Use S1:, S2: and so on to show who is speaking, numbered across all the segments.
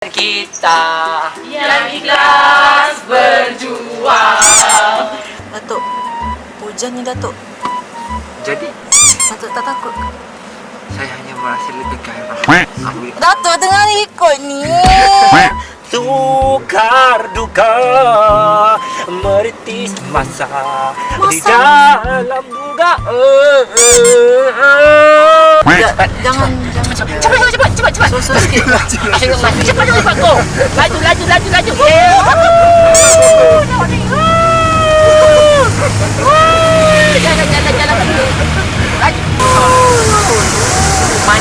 S1: Kita yang ikhlas berjuang.
S2: Datuk, hujan ni Datuk.
S1: Jadi
S2: Datuk tak takut?
S1: saya hanya merasa lebih gairah.
S2: Datuk tengah ikut ni.
S1: Tukar duka meritis masa di dalam duga.
S2: Jangan.
S1: Cepat.
S2: Susah sikit.
S1: Cepat kau. Laju.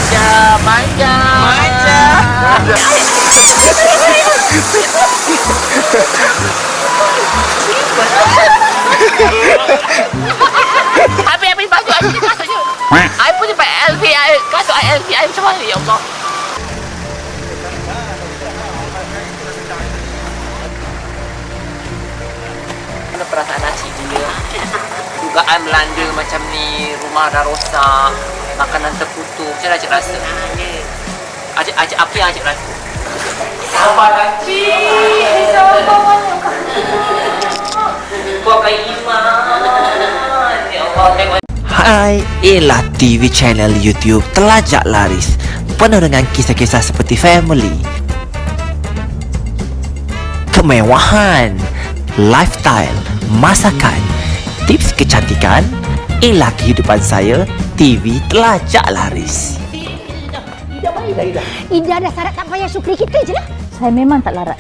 S1: Jalan. Manja. Habis baju aku ni kasut je. I punya LV, kasut LV macam mana ya Allah. Ada perasaan nasi dia. Dugaan melanda macam ni, rumah dah rosak, makanan terkutuk. Macam mana Cik rasa? Apa yang Cik rasa? Sabar Cik, kau akan iman. Ya Allah, tengok.
S3: Hai, inilah TV channel YouTube Telajak Laris, penuh dengan kisah-kisah seperti family, kemewahan, lifestyle, masakan, tips kecantikan. Inilah kehidupan saya, TV Telajak Laris.
S4: Ida dah syarat tak payah syukuri kita je lah. Saya memang tak larat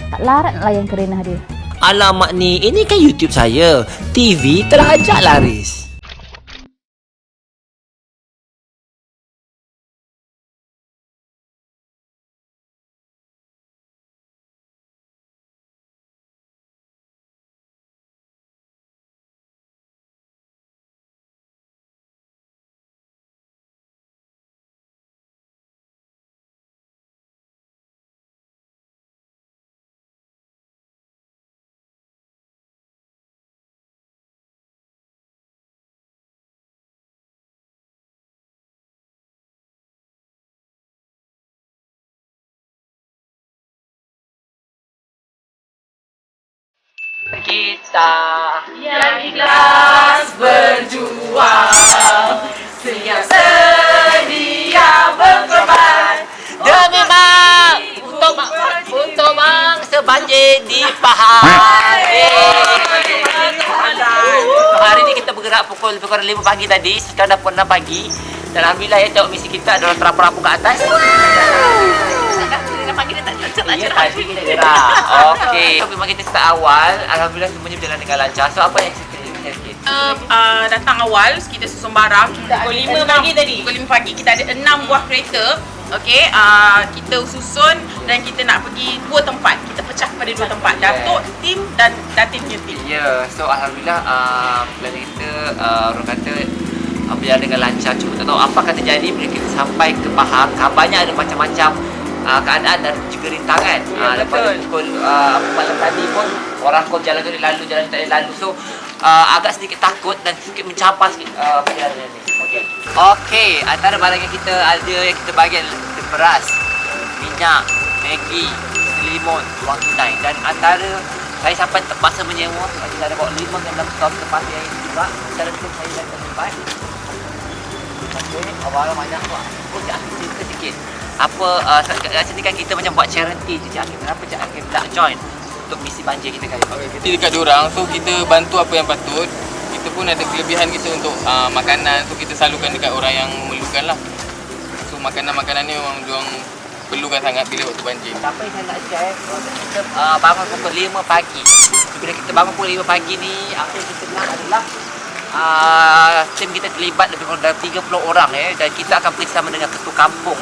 S4: nak layan kerenah dia.
S3: Alamak ni, ini kan YouTube saya, TV Telajak Laris.
S1: Kita yang ikhlas berjuang, siap sedia berkorban demi untuk bangsa banjir di Pahang. Hari ini kita bergerak pukul 5 pagi tadi, sekarang dah pukul 6 pagi. Dan alhamdulillah ya, tengok misi kita adalah terapu-terapu ke atas. Ya, tadi kita gerak. Okey. Memang kita start awal, alhamdulillah semuanya berjalan dengan lancar. So apa yang kita sikit?
S5: Datang awal, kita susun barang. Pukul 5 pagi tadi. Pukul 5 pagi kita ada 6 buah kereta. Okey, kita susun dan kita nak pergi 2 tempat. Kita pecah kepada 2 tempat. Datuk tim dan Datin punya tim.
S1: Ya, so alhamdulillah plan kita orang kata berjalan dengan lancar. Cuma tak tahu apa akan terjadi bila kita sampai ke Pahang. Kabarnya ada macam-macam keadaan dan juga rintangan. Lepas pukul malam tadi pun orang kau jalan tu lalu, jalan tak lalu. So agak sedikit takut dan sedikit mencabar sikit perjalanan ni. Okey, antara barang yang kita ada yang kita bagi adalah beras, minyak, Maggi, selimut, wang tunai. Dan antara saya sampai terpaksa menyewa, kita ada bawa 5 ke 6 stok tempat yang ini juga. Secara tu saya dah terlibat. Okey, awal banyak tu. Aku cakap cerita sikit. Kat sini kan kita macam buat charity je Cik Hakim. Kenapa Cik Hakim tak join untuk misi banjir kita kali ni?
S6: Kita dekat diorang, so kita bantu apa yang patut. Kita pun ada kelebihan kita untuk makanan, so kita salurkan dekat orang yang memerlukan lah. So makanan-makanan ni memang diorang perlukan sangat bila waktu banjir.
S1: Apa yang saya nak share, kita bangun pukul 5 pagi. So, bila kita bangun pukul 5 pagi ni, apa yang kita nak adalah tim kita terlibat lebih kurang dari 30 orang dan kita akan bersama dengan ketua kampung,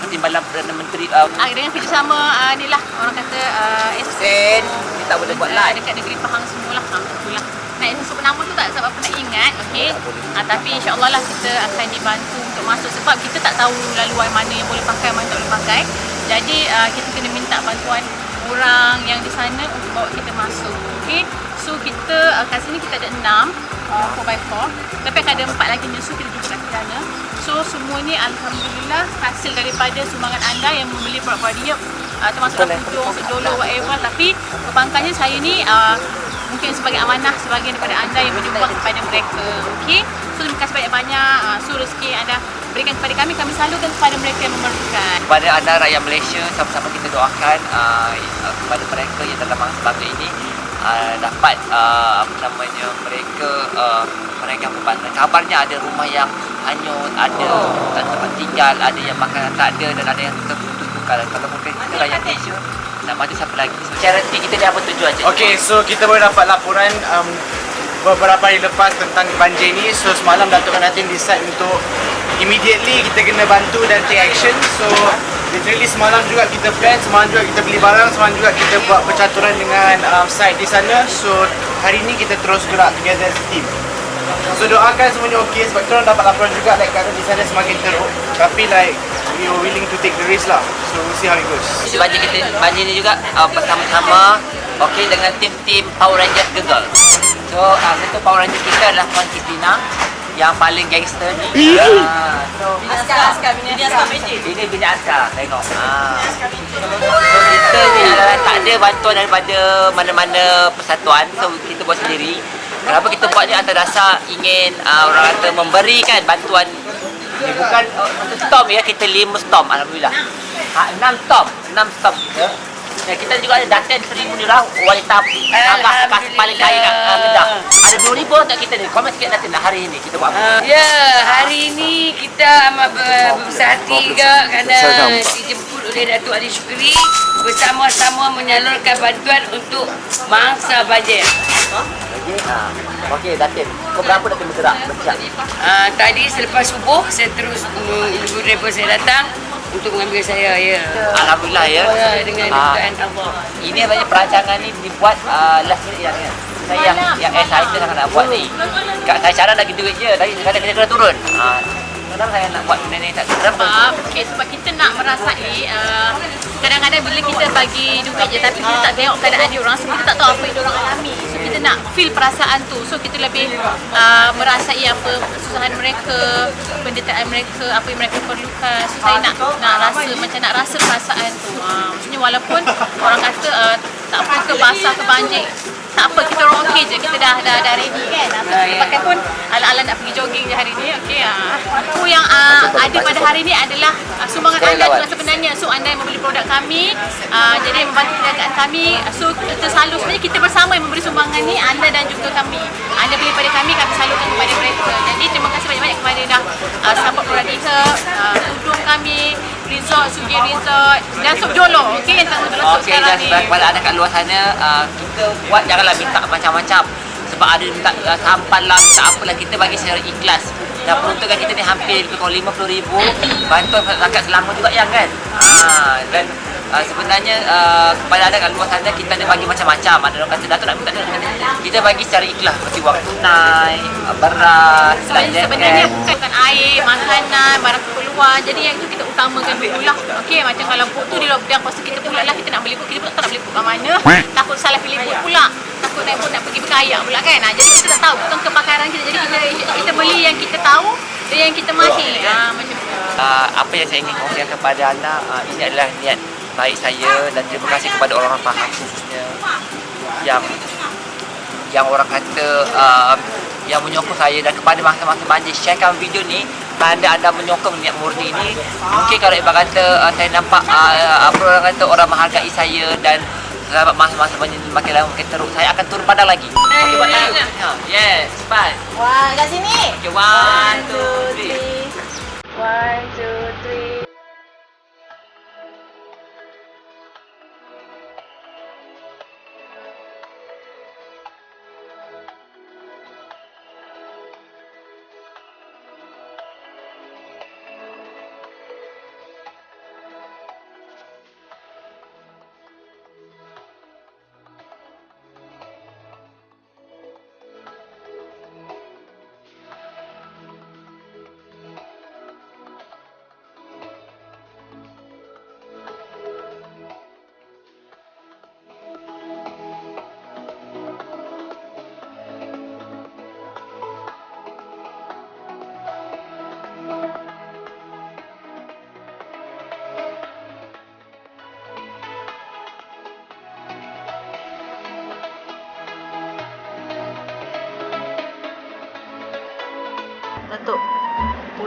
S1: Timbalan Perdana Menteri
S5: Dengan kerjasama ni lah, orang kata
S1: Sen, kita boleh buat live
S5: dekat negeri Pahang semualah. Itulah. Nak sebut nama tu tak sebab apa nak ingat, okey. Tapi insya-Allah lah kita akan dibantu untuk masuk sebab kita tak tahu laluan mana yang boleh pakai, mana tak boleh pakai. Jadi kita kena minta bantuan orang yang di sana untuk bawa kita masuk. Okey. So kita kat sini kita ada 6 4x4, tapi akan ada 4 lagi nyusul kita jumpa kat sana. So semua ni alhamdulillah hasil daripada sumbangan anda yang membeli produk dia, termasuk tudung, sedolo, whatever. Tapi perbankannya saya ni mungkin sebagai amanah sebahagian daripada anda yang menyumbang kepada mereka. Okey. So terima kasih banyak-banyak. So rezeki yang anda berikan kepada kami salurkan kepada mereka yang memerlukan.
S1: Kepada anda rakyat Malaysia, sama-sama kita doakan kepada mereka yang dalam masa bangga ini dapat mereka beban. Kabarnya ada rumah yang hanyut, ada tak tempat tinggal, ada yang makanan tak ada dan ada yang terputus bukan. Kalau mungkin kita rakyat Malaysia nak bantu siapa lagi? So charity kita ni apa tujuan je?
S7: Okay, so kita baru dapat laporan beberapa hari lepas tentang banjir ni. So semalam Datuk Kanatin decide untuk immediately kita kena bantu dan take action. So literally semalam juga kita plan, semalam juga kita beli barang, semalam juga kita buat percaturan dengan site di sana. So hari ni kita terus gerak together as a team. So doakan semuanya okey sebab kita orang dapat laporan juga like keadaan di sana semakin teruk. Tapi like we are willing to take the risk lah. So we'll see how it goes.
S1: Banjir ni juga bersama-sama okey dengan tim-tim Power Rangers Gegal. So satu Power Ranger kita adalah Puan Kristina yang paling gangster ni. So bini askar magic. Ini bini askar, tengok. So kita ni adalah tak ada bantuan daripada mana-mana persatuan. So kita buat sendiri. Kenapa kita buat ni atas dasar ingin orang kata memberikan bantuan. Ini bukan untuk storm ya, kita 5 storm alhamdulillah. 6 storm kita. Dan kita juga ada Datin 1000 dirham wanita abah paling kaya kat Kedah. Ada 2000 untuk kita ni. Komen sikit Datin hari ini kita buat apa?
S8: Ya, hari ini kita amat berbesar hati juga kerana dijemput oleh Datuk Ali Syukri bersama-sama menyalurkan bantuan untuk mangsa banjir.
S1: Okey Datin, kau berapa Datin bergerak? Bersiap?
S8: Tadi selepas subuh saya terus ibu driver saya datang untuk mengambil saya, ya.
S1: Alhamdulillah ya.
S8: Dengan kemudahan Allah.
S1: Ini banyak perancangan ni dibuat last minute ya. Saya yang excited sangat nak buat ni. Saya cara lagi duit je, tapi kadang kita kena turun. Kadang saya nak buat benda ni tak kenapa.
S5: Sebab kita nak merasai kadang-kadang bila kita bagi duit je tapi kita tak tengok keadaan dia orang, so kita tak tahu apa yang dia orang alami. So kita nak feel perasaan tu. So kita lebih merasai apa kesusahan mereka, penderitaan mereka, apa yang mereka perlukan. So saya nak rasa macam nak rasa perasaan tu. Maksudnya walaupun orang kata tak apa ke basah ke banjir, tak apa, kita orang okey je, kita dah ready kan. So kita pakai pun ala-ala nak pergi jogging je hari ni. Okey. Apa yang ada pada hari ni adalah sumbangan anda juga sebenarnya. So anda yang membeli produk kami, jadi membantu perniagaan kami. So kita selalu sebenarnya kita bersama yang memberi sumbangan ni, anda dan juga kami. Anda beli pada kami salurkan kepada mereka. Jadi terima kasih banyak-banyak kepada dah support produk kita, tudung kami, resort, Sugi Resort dan Sup Jolo. Okey, yang tengah meletup sekarang ni.
S1: Okey, kepada anda kat luar sana, kita buat janganlah minta macam-macam. Sebab ada minta sampan lah, minta apalah, kita bagi secara ikhlas. Dan peruntukan kita ni hampir lebih kurang 50,000 bantuan rakyat Selangor juga yang kan. Dan sebenarnya kepada anda kat luar sana kita ada bagi macam-macam. Ada orang kata Datuk nak minta, kita bagi secara ikhlas seperti wang tunai, beras,
S5: sebenarnya bukan air, makanan, barang keperluan. Jadi yang itu kita utamakan dululah. Okey, macam kalau put tu di lockdown, lepas tu kita pula lah kita nak beli put, kita pun tak nak beli put kat mana. Takut salah pilih put pula. Takut naik put nak pergi berkayak pula kan. Jadi kita tak tahu betul kepakaran kita. Jadi kita beli yang kita tahu dan yang kita mahir. Macam tu.
S1: Apa yang saya ingin kongsikan kepada anda, ini adalah niat baik saya dan terima kasih kepada orang-orang Pahang khususnya yang orang kata yang menyokong saya dan kepada masa-masa banjir. Sharekan video ni tanda anda menyokong niat murni ini. Mungkin kalau ibarat kata saya nampak apa orang kata orang menghargai saya dan sahabat masa-masa banjir ni makin lama makin teruk, saya akan turun padang lagi. Okey, buat tak? Yes, cepat.
S2: Wah, kat sini.
S1: Okay, 1, 2, 3.
S2: 1, 2, 3.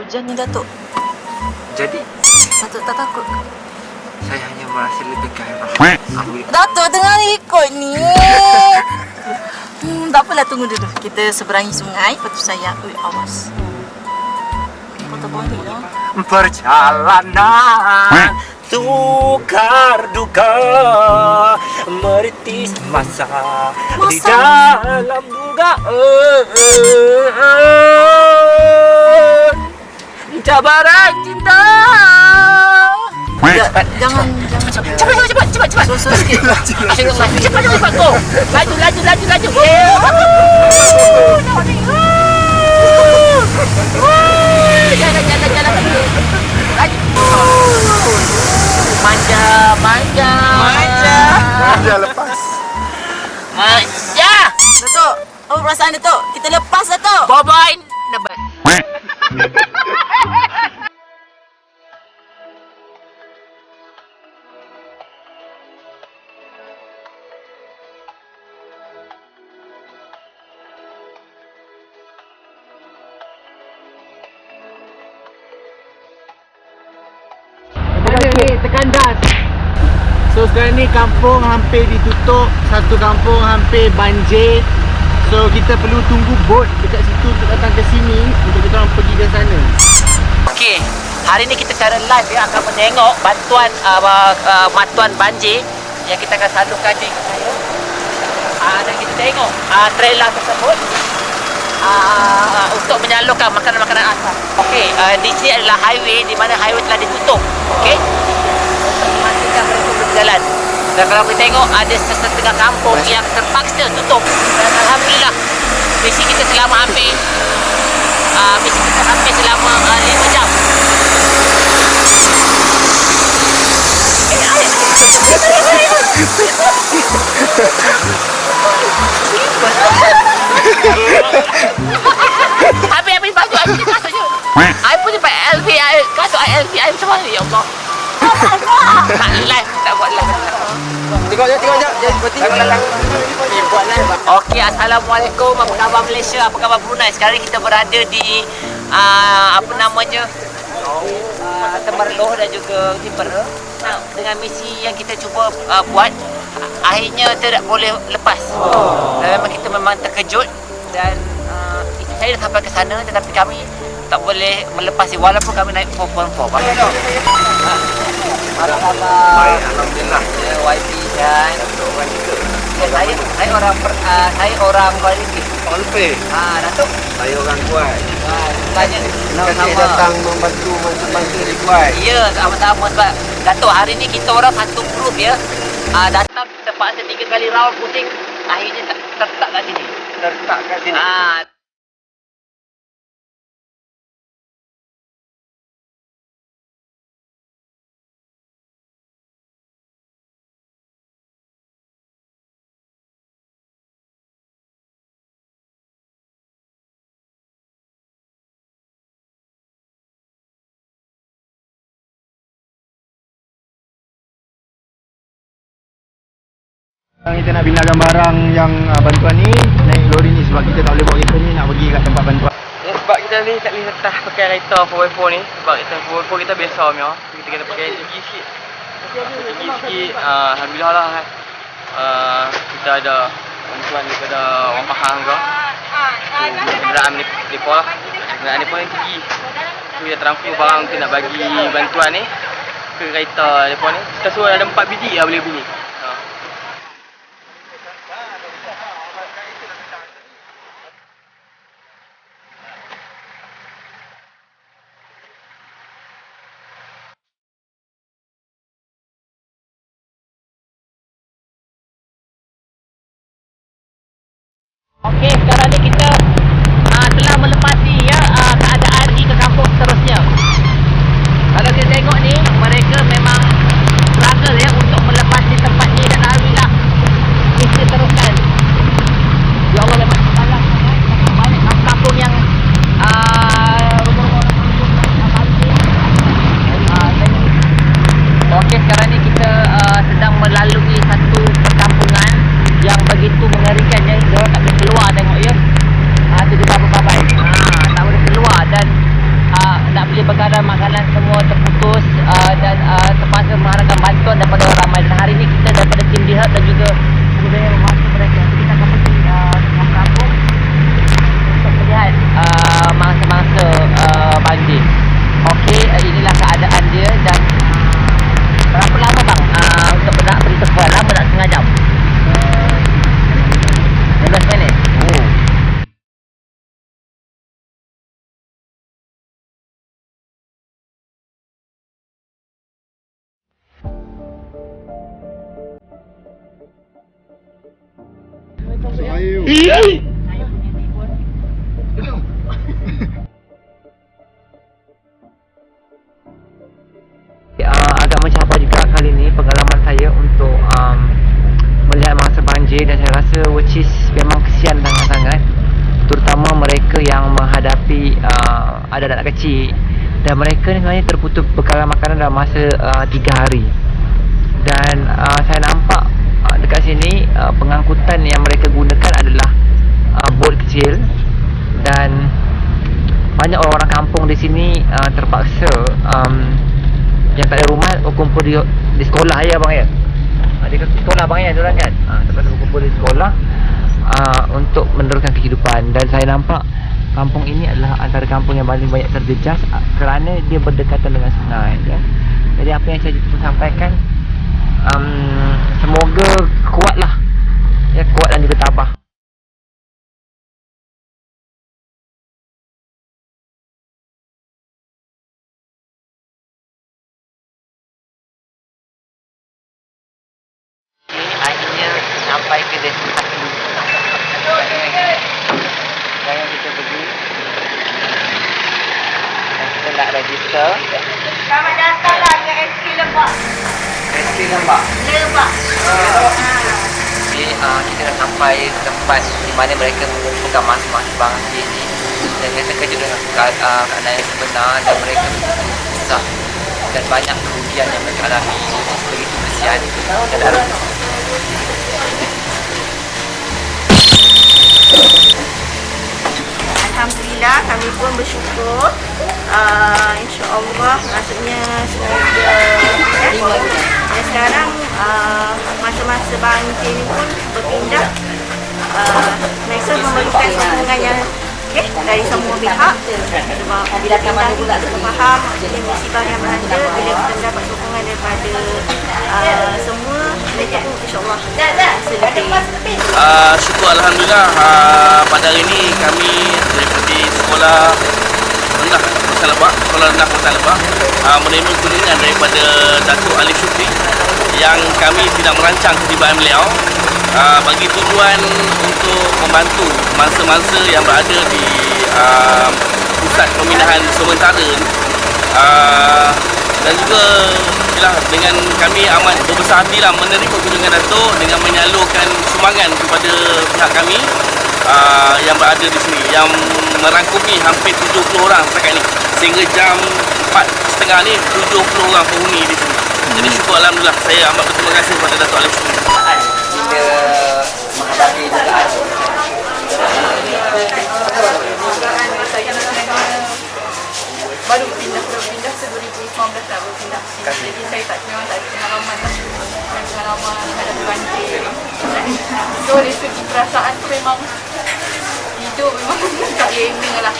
S2: hujan ni Datuk.
S7: Jadi,
S2: Datuk tak takut ke?
S7: saya hanya merasa lebih kaya.
S2: Datuk tengah ikut ni. Tak apalah, tunggu dulu. Kita seberangi sungai, lepas tu saya awas. Kota boleh lah.
S3: Perjalanan tukar duka meritis masa di dalam dugaan cabaran cinta.
S2: Jangan.
S5: Cepat.
S2: So sikit.
S5: Cepat kau. Laju. Jalan. Manja.
S7: Lepas.
S5: Manja.
S2: Datuk, apa perasaan Datuk? Kita lepas Datuk.
S5: Bye-bye. Dapat.
S7: Tekan gas. So sekarang ni kampung hampir ditutup, satu kampung hampir banjir. So kita perlu tunggu bot dekat situ untuk datang ke sini untuk kita orang pergi ke sana.
S1: Okey, hari ni kita secara live ya akan menengok bantuan bantuan banjir yang kita akan salurkan di saya. Dan kita tengok trailer tersebut untuk menyalurkan makanan-makanan asal. Okey, di sini adalah highway di mana highway telah ditutup. Okey. Untuk memastikan mereka berjalan. Dan kalau kita tengok ada setengah kampung yang terpaksa tutup. Dan alhamdulillah misi kita selama hampir selama 5 jam. Habis baju aku kasut je. I pun dapat LV, kasut LV macam mana ya Allah. Tak live, tak buat live.
S7: Tengok je. Buat live.
S1: Okey, assalamualaikum. Apa khabar Malaysia? Apa khabar Brunei? Sekarang kita berada di Temerloh dan juga Jepara. Dengan misi yang kita cuba buat, akhirnya tidak boleh lepas. Dan memang kita terkejut dan saya dah sampai ke sana tetapi kami tak boleh melepasi walaupun kami naik 4.4. Apa khabar?
S7: Baik, alhamdulillah.
S1: YP kan. Saya orang Kuala Lumpur.
S7: Alpe.
S1: Datuk.
S7: Saya orang Kuat.
S1: Tanya
S7: Saya datang membantu di Kuat.
S1: Ya, sama-sama sebab Datuk hari ni kita orang satu grup ya. Datang terpaksa 3 kali round pusing, akhirnya tertak kat sini.
S7: Tertak kat sini. Kita nak binakan barang yang bantuan ni, naik lori ni sebab kita tak boleh bawa kereta ni nak pergi kat tempat bantuan.
S6: Ya, sebab kita ni tak boleh letak pakai kereta 4x4 ni. Sebab kereta 4x4 kita biasa punya. Kita kena pakai tinggi sikit. Tinggi sikit, alhamdulillah lah kan. Kita ada bantuan daripada orang Pahang ke. Kenderaan mereka lah. Kenderaan mereka yang tinggi. Kita transfer barang kita nak bagi bantuan ni ke kereta mereka ni. Kita suruh ada 4 biji lah boleh bunyi.
S1: Okey, sekarang ni kita telah melepasi ya keadaan di ke kampung seterusnya. Kalau kita tengok ni, mereka memang struggle ya untuk melepasi tempat ni dan alhamdulillah kita teruskan. Ya Allah memang salah banyak kampung yang okey, sekarang ni kita sedang melalui satu perkampungan yang begitu mengerikan ya. Kita tak boleh keluar tengok ya. Agak mencabar juga kali ni pengalaman saya untuk melihat masa banjir, dan saya rasa which is memang kesian sangat-sangat, terutama mereka yang menghadapi ada anak kecil, dan mereka ni sebenarnya terputus bekalan makanan dalam masa 3 hari. Dan saya nampak dekat sini pengangkutan yang mereka gunakan adalah bot kecil, dan banyak orang-orang kampung di sini terpaksa yang tak ada rumah berkumpul di sekolah ya bang ya. Di sekolah bang ya diorang kan. Terpaksa berkumpul di sekolah untuk meneruskan kehidupan. Dan saya nampak kampung ini adalah antara kampung yang paling banyak terjejas kerana dia berdekatan dengan sungai ya. Jadi apa yang saya sampaikan, semoga kuatlah ya, kuat dan juga tabah. Akhirnya sampai ke destinasi yang kita pergi, dan kita nak register.
S8: Selamat datanglah ke SK Lebak.
S1: SK Lebak.
S8: Lebak.
S1: Jadi kita dah sampai tempat di mana mereka mengumpulkan masa-masa banjir ni, dan kita terkejut dengan keadaan yang sebenar, dan mereka susah dan banyak kerugian yang mereka alami. Begitu kesian dan harus
S2: Alhamdulillah, kami pun bersyukur. InsyaAllah maksudnya semoga dan sekarang masa-masa banjir ni pun berpindah. Mereka memerlukan sokongan yang dari semua pihak, sebab bila kita faham maksudnya musibah yang melanda, bila kita dapat sokongan daripada semua, mereka pun insyaAllah selebih.
S9: Syukur Alhamdulillah, pada hari ini kami daripada sekolah rendah Kota Lebak, sekolah rendah Kota Lebak menerima kunjungan daripada Datuk Alif Shukri yang kami tidak merancang ketibaan beliau bagi tujuan untuk membantu mangsa-mangsa yang berada di pusat pemindahan sementara dan juga dengan kami amat berbesar hatilah menerima kunjungan Datuk dengan menyalurkan sumbangan kepada pihak kami yang berada di sini, yang merangkumi hampir 70 orang setakat ni, sehingga jam 4.30 ni 70 orang penghuni di sini. Jadi syukur Alhamdulillah, saya amat berterima kasih kepada Datuk Alif Shukri.
S1: Kita menghadapi dugaan
S5: baru pindah se 2015 tak berpindah sini. Jadi saya memang tak ada pengalaman menghadapi banjir. So dari segi perasaan tu memang hidup memang tak lena lah.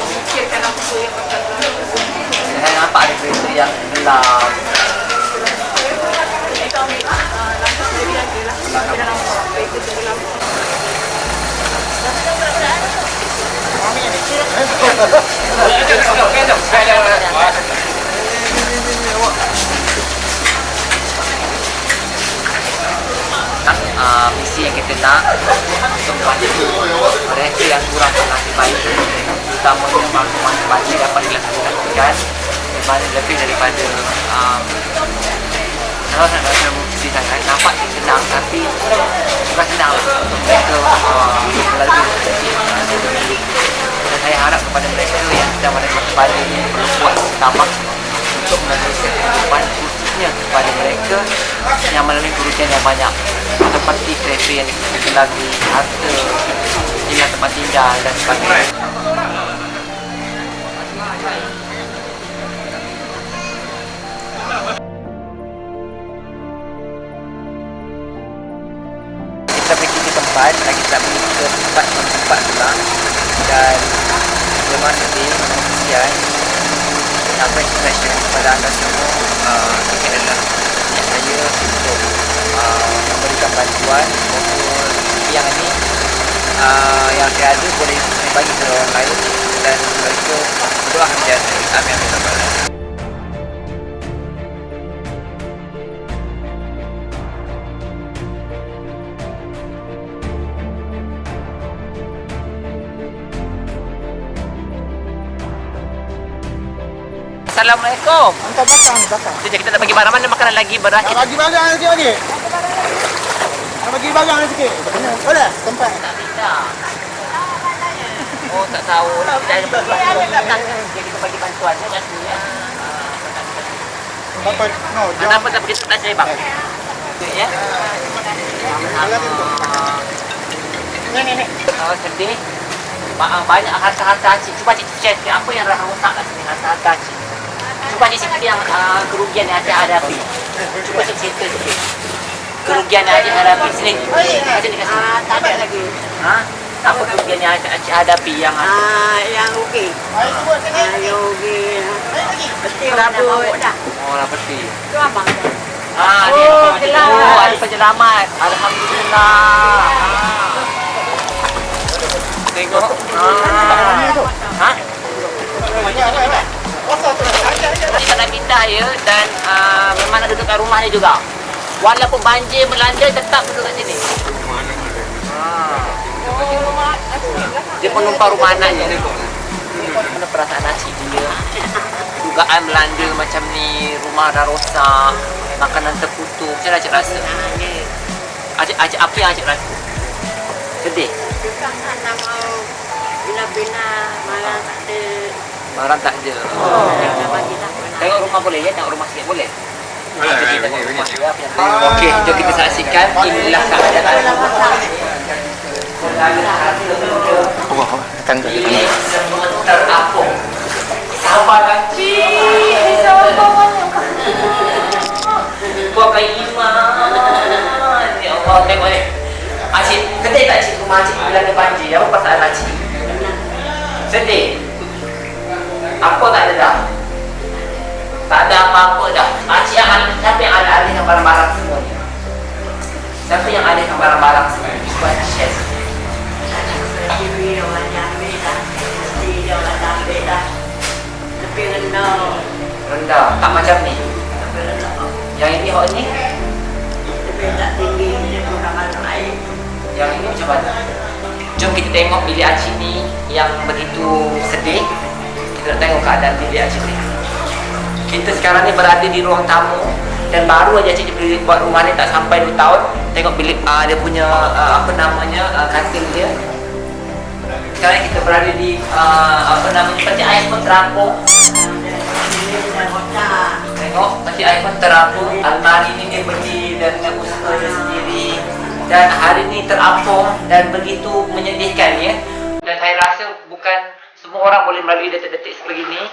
S5: Fikirkan apa yang pasal tu.
S1: saya nampak ada kereta yang gelap.
S5: Kami langkah lebih lagi lah. Kita dalam kereta tu gelap.
S1: Misi yang kita nak untuk membantu mereka yang kurang pengasih baik, terutamanya masa banjir dapat dilaksanakan di mana lebih daripada kalau nak rasa mesti sangat nampak senang, tapi bukan senang lah untuk mereka melalui. Dan saya harap kepada mereka yang sedang pada masa banjir ini perlu buat tambah untuk meneruskan kehidupan, khususnya kepada mereka yang melalui kerugian yang banyak seperti kereta yang tenggelam di harta, hilang tempat tinggal dan sebagainya. Kita pergi ke tempat, kita pergi ke tempat pula, dan memang sedih, kesian. Apa expression kepada anda semua, ini adalah niat saya untuk memberikan bantuan maupun yang ini yang saya ada boleh saya bagi kepada orang lain, dan mereka berdoa kepada saya. Amin. Assalamualaikum.
S7: Angkat belakang.
S1: Jadi kita nak bagi barang mana makanan lagi beras.
S7: Nak bagi barang sikit lagi. Nak bagi barang sikit. Boleh? Tempat.
S1: Tak bisa. Oh, tak tahu lah. Kita bagi bantuan je kat sini.
S7: Apa? No,
S1: Kenapa tak pergi tak saya bang? Okey ya. Ni. Oh, sedih. Banyak harta-harta cik. Cuba cik share apa yang rosak kat sini harta-harta cik. Cuba cik cerita yang kerugian yang Acik hadapi. Cuba cik cerita sikit. Kerugian yang Acik hadapi. Sini. Acik dekat sini.
S8: Tak ada lagi.
S1: Ha? Apa kerugian yang Acik hadapi yang
S8: Yang rugi. Yang rugi. Mesti rabut dah.
S1: Oh, lah peti.
S8: Tu abang.
S1: Ada penyelamat. Alhamdulillah. Tengok. Ha? Tadi tak nak pindah ya dan memang nak duduk kat rumah ni juga. Walaupun banjir melanda tetap duduk kat sini. Dia penumpang rumah anaknya. Mana perasaan Acik dia? Dugaan melanda macam ni, rumah dah rosak, makanan terputus. Macam mana Acik rasa? Acik apa yang Acik rasa? Sedih?
S8: Tukang nak mau bina-bina malah tak ada.
S1: Barang tak ada. Tengok rumah boleh ya? Tengok rumah sikit boleh? Okey, jom kita saksikan inilah keadaan rumah. Ini semua terapung. Sabar Acik. Sabar. Kau akan iman. Ya Allah, tengok ni. Acik, sedih tak Acik rumah Acik bila ada banjir? Apa pasal Acik? Sedih? Apa tak ada dah? Tak ada apa-apa dah. Acik yang siapa yang ada alihkan barang-barang semua ni? Siapa yang alihkan barang-barang semua ni? Cuba share sikit.
S8: TV orang ambil dah. TV orang ambil dah. Tapi rendah.
S1: Rendah? Tak macam ni?
S8: Tapi rendah.
S1: Yang ini hok ni?
S8: Tapi tak tinggi. Dia kurang masuk air.
S1: Yang ini macam mana? Jom kita tengok bilik Acik ni yang begitu sedih. Kita nak tengok keadaan bilik Acik ni. Kita sekarang ni berada di ruang tamu dan baru aja Acik buat rumah ni tak sampai 2 tahun. Tengok bilik dia punya apa namanya katil dia. Sekarang kita berada di apa namanya peti air pun terapung. Tengok peti air pun terapung. Almari ni dia berdiri dan dengan usaha dia sendiri. Dan hari ni terapung dan begitu menyedihkan ya. Dan saya rasa bukan semua orang boleh melalui detik-detik seperti ini.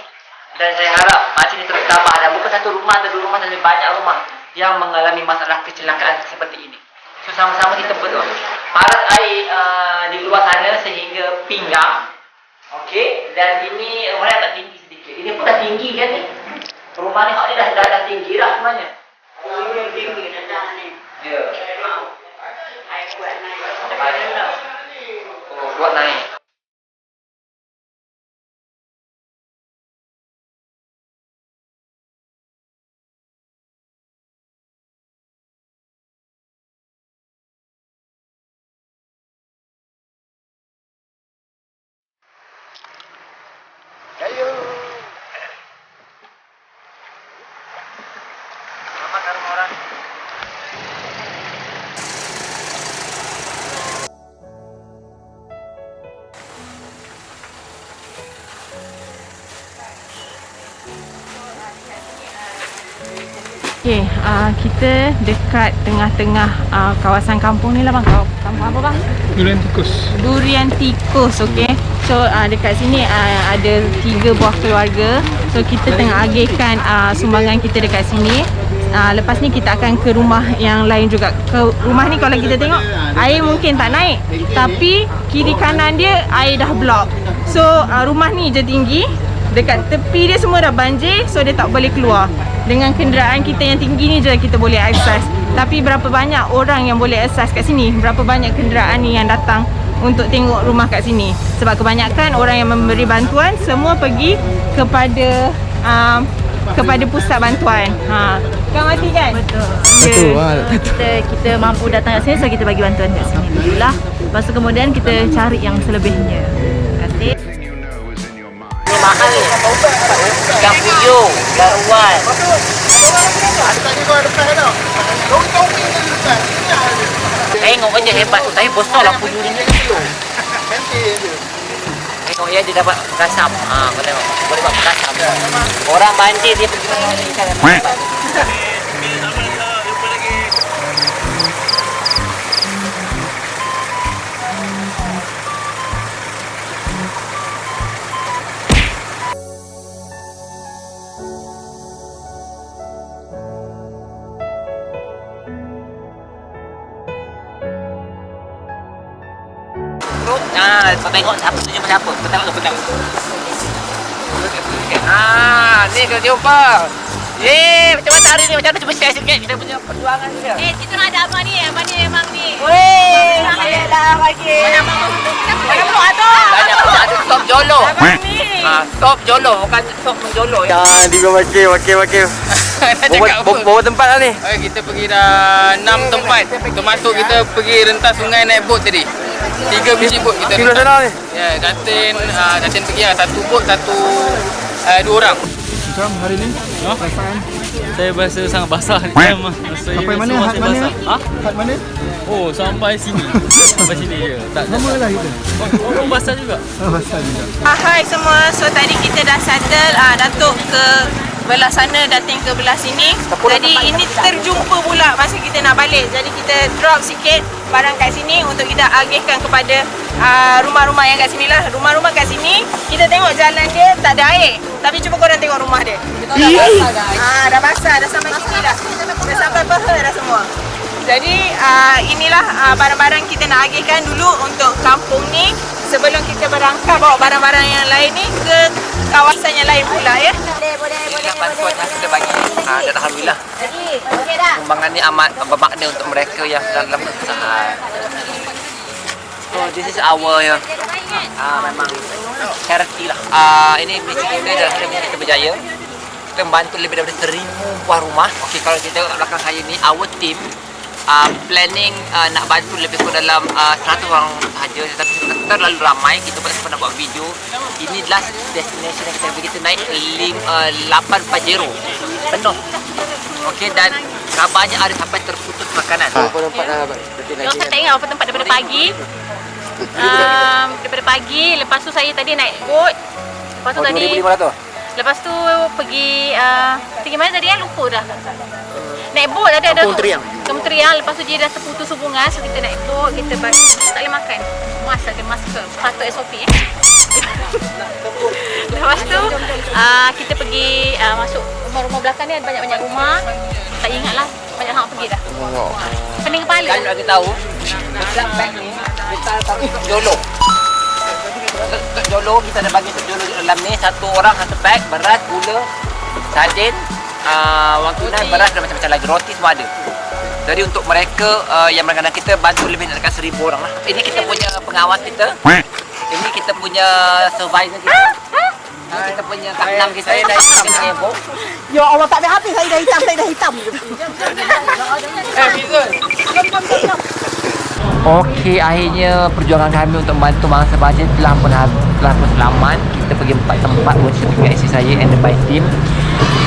S1: Dan saya harap Acik ni terus tabah dan bukan satu rumah atau 2 rumah, tapi banyak rumah yang mengalami masalah kecelakaan seperti ini. So sama-sama kita berdoa. Paras air di luar sana sehingga pinggang. Okey, dan ini rumah yang tak tinggi sedikit. Ini pun dah tinggi kan ni. Rumah ni ni dah tinggi lah sebenarnya.
S8: Ini tinggi dah ni.
S1: Ya.
S8: Air kuat naik.
S1: Oh, kuat naik. Selamat rumah orang.
S5: Okey, kita dekat tengah-tengah kawasan kampung ni lah bang. Kampung apa bang? Durian Tikus, okey. So dekat sini ada 3 buah keluarga. So kita tengah agihkan sumbangan kita dekat sini. Lepas ni kita akan ke rumah yang lain juga. Ke rumah ni kalau kita tengok air mungkin tak naik, tapi kiri kanan dia air dah block. So rumah ni je tinggi. Dekat tepi dia semua dah banjir, so dia tak boleh keluar. Dengan kenderaan kita yang tinggi ni je kita boleh akses. Tapi berapa banyak orang yang boleh akses kat sini? Berapa banyak kenderaan ni yang datang untuk tengok rumah kat sini? Sebab kebanyakan orang yang memberi bantuan semua pergi kepada pusat bantuan. Kan Mati kan?
S2: Betul. Kita mampu datang kat sini, so kita bagi bantuan kat sini dululah. Lepas tu kemudian kita cari yang selebihnya. Terima kasih.
S1: Ini mahal ni. 30 baruan. Tengok aja hebat tu. Tapi besar lah RM70 kilo. Tengok ya dia dapat kasam. Kau tengok. Boleh dapat kasam. Orang banjir dia pergi mana ni kan. Kau tengok siapa tunjuk siapa. Kau tengok tu, tengok. Ni kau jumpa. Macam mana hari ni? Macam mana? Cuba share sikit kita punya perjuangan dia.
S5: Kita nak ada abang ni memang ni.
S2: Weh, alhamdulillah pagi.
S5: Mana abang ada?
S1: Ada stop jolo. Stop jolo, bukan stop menjolo.
S7: Di wakil. Bawa tempat lah ni.
S6: Kita pergi dah 6 tempat. Termasuk kita pergi rentas sungai naik bot tadi. 3 biji bot kita
S7: Kilo sana ni.
S6: Ya, Datin pergi lah. 1 bot, 2 orang.
S10: Macam hari ni? Perasaan?
S11: Saya berasa sangat basah.
S10: Sampai mana? Hat mana? Hat mana?
S11: Oh, sampai sini. Sampai sini je.
S10: Sama lah kita.
S11: Oh, basah juga.
S10: Basah juga.
S2: Hai semua. So tadi kita dah settle Datuk ke belah sana, Datin ke belah sini. Jadi ini terjumpa pula masa kita nak balik. Jadi kita drop sikit barang kat sini untuk kita agihkan kepada rumah-rumah yang kat sini lah. Rumah-rumah kat sini kita tengok jalan dia tak ada air. Tapi cuba korang tengok rumah dia. Dah basah guys. Dah basah, dah sampai sini dah. Dah sampai peha dah semua. Jadi inilah barang-barang kita nak agihkan dulu untuk kampung ni sebelum kita berangkat bawa barang-barang yang lain ni ke kawasan yang lain pula ya.
S1: Inilah bantuan yang kita bagi. Dan alhamdulillah. Sumbangan ni amat bermakna untuk mereka yang sedang dalam kesusahan. So this is our memang charity lah. Ini misi kita dalam misi kita berjaya. Kita membantu lebih daripada 1000 buah rumah. Okey, kalau kita tengok kat belakang saya ni, our team planning nak bantu lebih kurang dalam 100 orang sahaja, tetapi terlalu ramai. Kita pernah buat video. Ini last destination yang kita pergi, kita naik 8 penuh. Okey, dan kabarnya ada sampai terputus makanan.
S5: Kalau saya tak ingat apa tempat daripada pagi. Daripada pagi, lepas tu saya tadi naik boat. Lepas tu tadi
S1: 2,500.
S5: lepas tu pergi mana tadi lupa dah. Naik boat ada Kementerian. Lepas tu dia dah terputus hubungan, so kita naik boat, kita tak boleh makan. Masa kena masker, patut SOP Lepas tu kita pergi masuk rumah-rumah belakang ni, ada banyak-banyak rumah. Tak ingat lah, banyak hang pergi dah. Pening kepala.
S1: Kan bagi tahu, besar bag ni kita taruh untuk jolo. Untuk jolo kita ada bagi untuk jolo dalam ni, 1 orang 1 bag, beras, gula, sardin, wang tunai, beras dan macam-macam lagi, roti semua ada. Jadi untuk mereka yang berkaitan kita bantu lebih dekat 1000 orang lah. Ini kita punya pengawas kita. Ini kita punya supervisor kita. Ini kita punya kapten kita. Saya dah hitam.
S2: Ya Allah, tak ada habis saya dah hitam.
S1: Okey, akhirnya perjuangan kami untuk membantu mangsa banjir telah pun selamat. Kita pergi 4 tempat workshop dengan isteri saya and my team.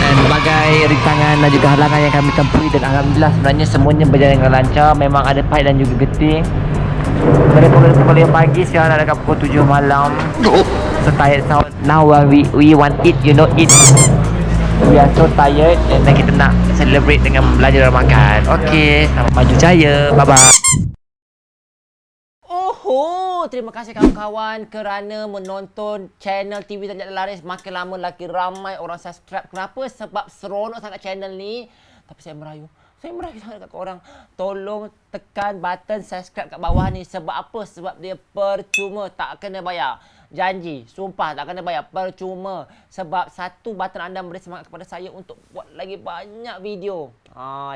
S1: Dan berbagai rintangan dan juga halangan yang kami tempuhi, dan alhamdulillah sebenarnya semuanya berjalan dengan lancar. Memang ada pahit dan juga getih. Dari pukul 5 pagi sekarang dah dekat pukul 7 malam. So tired, so now we want eat, you know, eat. We are so tired dan kita nak celebrate dengan belanja dan makan. Okey, selamat maju jaya. Bye bye. Terima kasih kawan-kawan kerana menonton channel TV Terlajak Laris. Makin lama lagi ramai orang subscribe. Kenapa? Sebab seronok sangat channel ni. Tapi saya merayu sangat kat korang. Tolong tekan button subscribe kat bawah ni. Sebab apa? Sebab dia percuma, tak kena bayar. Janji, sumpah tak kena bayar, percuma. Sebab satu button anda memberi semangat kepada saya untuk buat lagi banyak video.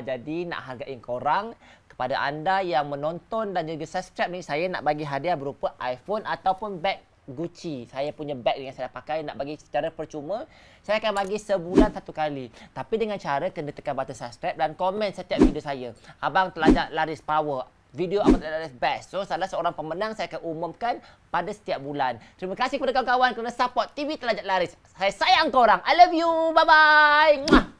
S1: Jadi nak hargai korang. Kepada anda yang menonton dan juga subscribe ni, saya nak bagi hadiah berupa iPhone ataupun beg Gucci. Saya punya beg yang saya pakai nak bagi secara percuma. Saya akan bagi sebulan 1 kali. Tapi dengan cara kena tekan button subscribe dan komen setiap video saya. Abang Terlajak Laris Power.
S12: video Ahmad Laris Best. So salah seorang pemenang saya akan umumkan pada setiap bulan. Terima kasih kepada kawan-kawan kerana support TV Terlajak Laris. Saya sayang korang. I love you. Bye-bye.